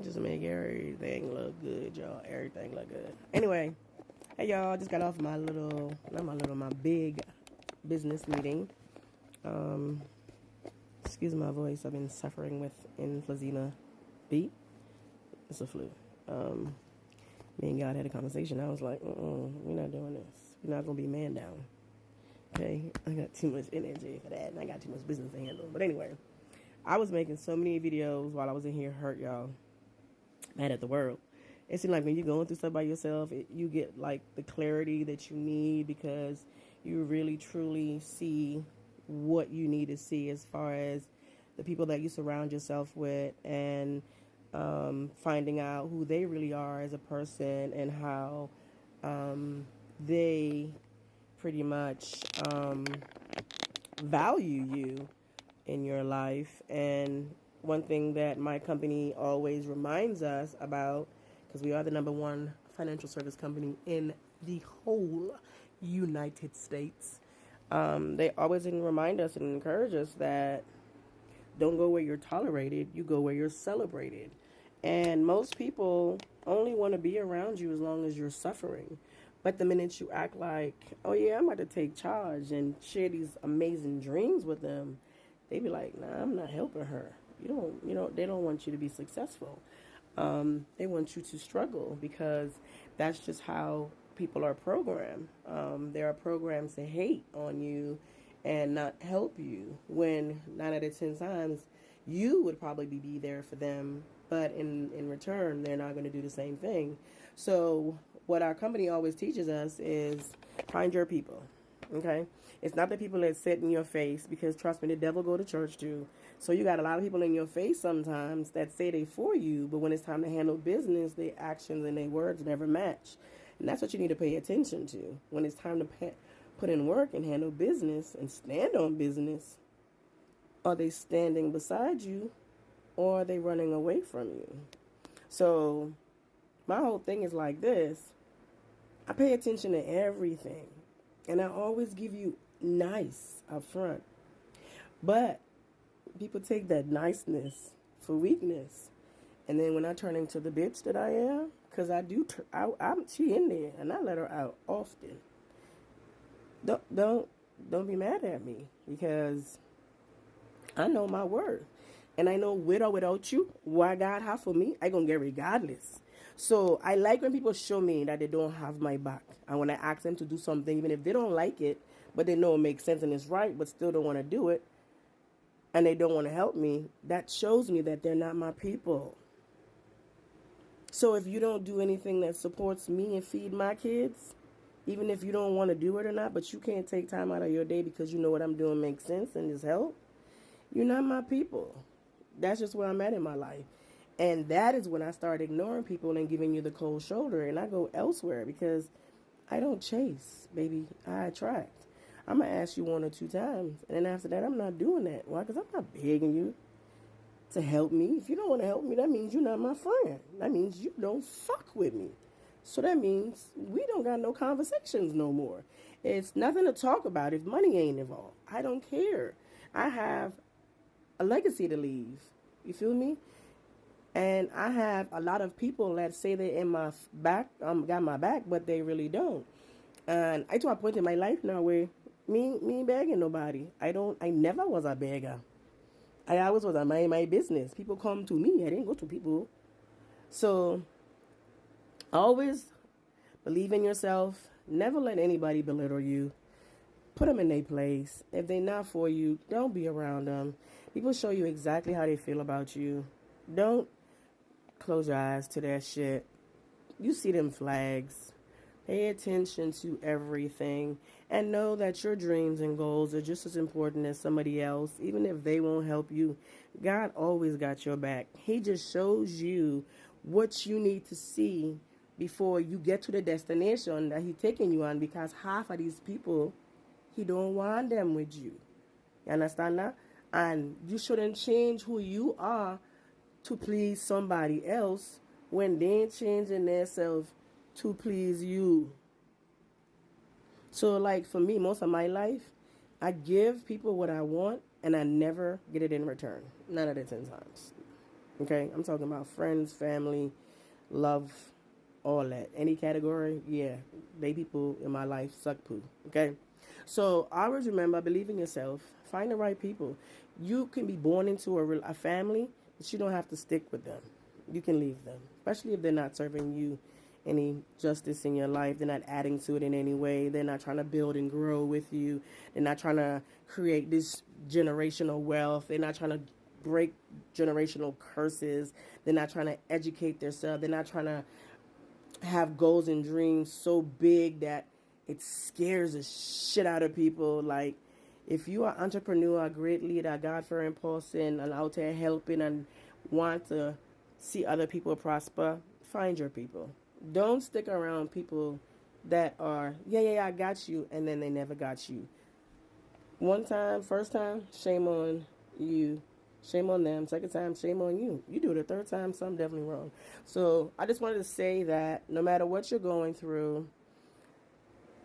Just make everything look good, y'all. Everything look good. Anyway, hey y'all, just got off my big business meeting. Um, Excuse my voice. I've been suffering with emphysema B. It's a flu. Me and God had a conversation. I was like, we're not doing this. We're not gonna be man down. Okay, I got too much energy for that, and I got too much business to handle. But anyway, I was making so many videos while I was in here, hurt y'all, mad at the world. It seems like when you're going through stuff by yourself, you get like the clarity that you need because you really truly see what you need to see as far as the people that you surround yourself with and finding out who they really are as a person and how they pretty much value you in your life. And one thing that my company always reminds us about, because we are the number one financial service company in the whole United States, they always remind us and encourage us that don't go where you're tolerated, you go where you're celebrated. And most people only want to be around you as long as you're suffering. But the minute you act like, oh yeah, I'm about to take charge and share these amazing dreams with them, they be like, nah, I'm not helping her. They don't want you to be successful. They want you to struggle because that's just how people are programmed. They are programmed to hate on you and not help you when 9 out of 10 times you would probably be there for them, but in return they're not going to do the same thing. So what our company always teaches us is find your people. Okay, it's not the people that sit in your face, because trust me, the devil go to church too. So you got a lot of people in your face sometimes that say they for you, but when it's time to handle business, their actions and their words never match. And that's what you need to pay attention to when it's time to put in work and handle business and stand on business. Are they standing beside you, or are they running away from you? So my whole thing is like this. I pay attention to everything, and I always give you nice up front. But people take that niceness for weakness. And then when I turn into the bitch that I am, because she in there, and I let her out often. Don't be mad at me, because I know my worth. And I know with or without you, what God have for me, I gonna get regardless. So I like when people show me that they don't have my back. And when I ask them to do something, even if they don't like it, but they know it makes sense and it's right, but still don't want to do it, and they don't want to help me, that shows me that they're not my people. So if you don't do anything that supports me and feed my kids, even if you don't want to do it or not, but you can't take time out of your day because you know what I'm doing makes sense and is help, you're not my people. That's just where I'm at in my life. And that is when I start ignoring people and giving you the cold shoulder, and I go elsewhere because I don't chase, baby. I attract. I'm going to ask you 1 or 2 times, and then after that, I'm not doing that. Why? Because I'm not begging you to help me. If you don't want to help me, that means you're not my friend. That means you don't fuck with me. So that means we don't got no conversations no more. It's nothing to talk about if money ain't involved. I don't care. I have a legacy to leave. You feel me? And I have a lot of people that say they're in my back, got my back, but they really don't. And I to a point in my life now where me ain't begging nobody. I never was a beggar. I always was a my business. People come to me. I didn't go to people. So always believe in yourself. Never let anybody belittle you. Put them in their place. If they're not for you, don't be around them. People show you exactly how they feel about you. Don't close your eyes to that shit. You see them flags. Pay attention to everything and know that your dreams and goals are just as important as somebody else, even if they won't help you. God always got your back. He just shows you what you need to see before you get to the destination that He's taking you on, because half of these people, He don't want them with you. You understand that? And you shouldn't change who you are to please somebody else when they ain't changing themselves to please you. So like for me, most of my life, I give people what I want and I never get it in return. 9 out of 10 times. Okay, I'm talking about friends, family, love, all that. Any category, yeah, they people in my life suck poo. Okay, so I always remember believe in yourself, find the right people. You can be born into a family, but you don't have to stick with them. You can leave them, especially if they're not serving you any justice in your life. They're not adding to it in any way. They're not trying to build and grow with you. They're not trying to create this generational wealth. They're not trying to break generational curses. They're not trying to educate themselves. They're not trying to have goals and dreams so big that it scares the shit out of people. Like, if you are an entrepreneur, a great leader, a God-fearing person, and out there helping and want to see other people prosper, find your people. Don't stick around people that are, I got you, and then they never got you. One time, first time, shame on you. Shame on them. Second time, shame on you. You do it a third time, something definitely wrong. So I just wanted to say that no matter what you're going through,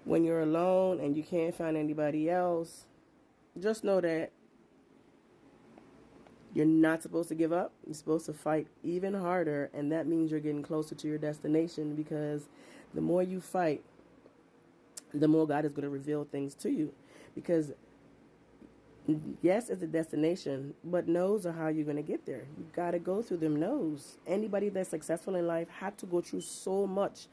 when you're alone and you can't find anybody else, just know that you're not supposed to give up. You're supposed to fight even harder, and that means you're getting closer to your destination, because the more you fight, the more God is going to reveal things to you. Because yes, it's a destination, but no's are how you're going to get there. You got to go through them no's. Anybody that's successful in life had to go through so much.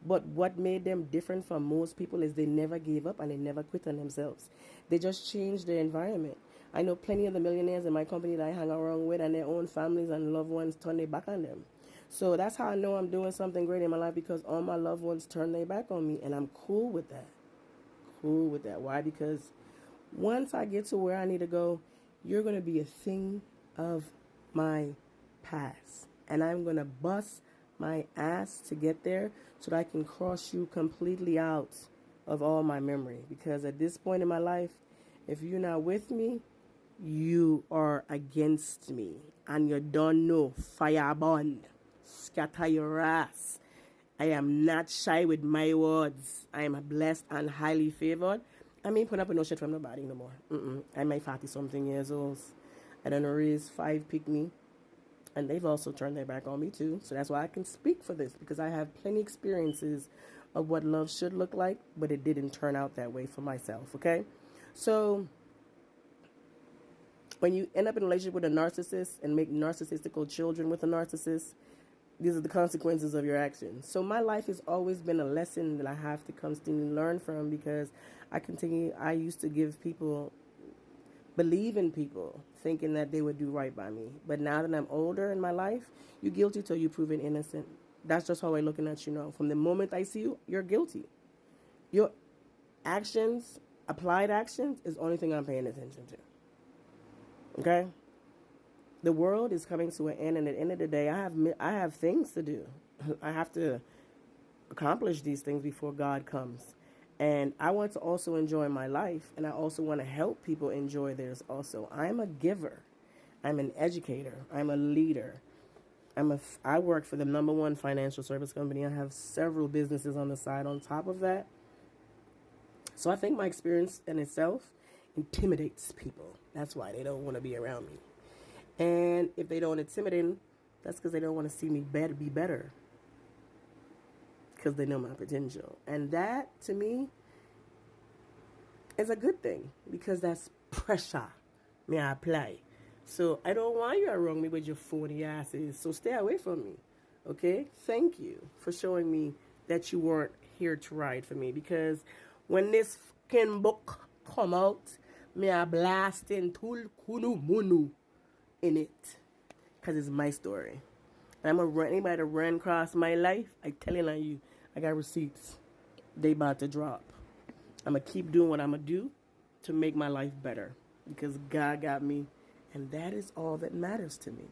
But what made them different from most people is they never gave up and they never quit on themselves. They just changed their environment. I know plenty of the millionaires in my company that I hang around with, and their own families and loved ones turn their back on them. So that's how I know I'm doing something great in my life, because all my loved ones turn their back on me, and I'm cool with that. Cool with that. Why? Because once I get to where I need to go, you're going to be a thing of my past. And I'm going to bust my ass to get there so that I can cross you completely out of all my memory. Because at this point in my life, if you're not with me, you are against me. And you don't know, firebond, scatter your ass. I am not shy with my words. I am blessed and highly favored. I mean, put up with no shit from nobody no more. I'm my 40-something years old. I done raised 5 pick me. And they've also turned their back on me too. So that's why I can speak for this, because I have plenty experiences of what love should look like, but it didn't turn out that way for myself, okay? So when you end up in a relationship with a narcissist and make narcissistical children with a narcissist, these are the consequences of your actions. So my life has always been a lesson that I have to constantly learn from, because I used to give people, believe in people, thinking that they would do right by me. But now that I'm older in my life, you're guilty till you're proven innocent. That's just how I'm looking at you now. From the moment I see you, you're guilty. Your actions, applied actions, is the only thing I'm paying attention to. Okay? The world is coming to an end, and at the end of the day, I have things to do. I have to accomplish these things before God comes. And I want to also enjoy my life, and I also want to help people enjoy theirs also. I'm a giver. I'm an educator. I'm a leader. I work for the #1 financial service company. I have several businesses on the side on top of that. So I think my experience in itself intimidates people. That's why they don't want to be around me. And if they don't intimidate me, that's because they don't want to see me be better. Because they know my potential. And that, to me, is a good thing. Because that's pressure may I apply. So I don't want you around me with your phony asses. So stay away from me. Okay? Thank you for showing me that you weren't here to ride for me. Because when this fucking book come out, may I blast in tul kunu munu in it. Because it's my story. And I'm going to run anybody to run across my life. I telling on you, I got receipts. They about to drop. I'm going to keep doing what I'm going to do to make my life better. Because God got me. And that is all that matters to me.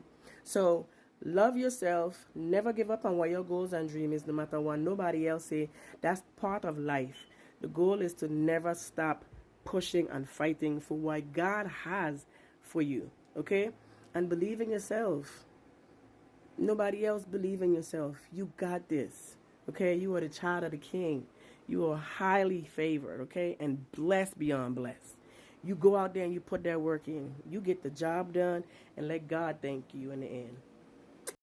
So, love yourself. Never give up on what your goals and dreams is, no matter what nobody else say. That's part of life. The goal is to never stop pushing and fighting for what God has for you. Okay? And believe in yourself. Nobody else believe in yourself. You got this. Okay? You are the child of the King. You are highly favored. Okay? And blessed beyond blessed. You go out there and you put that work in. You get the job done and let God thank you in the end.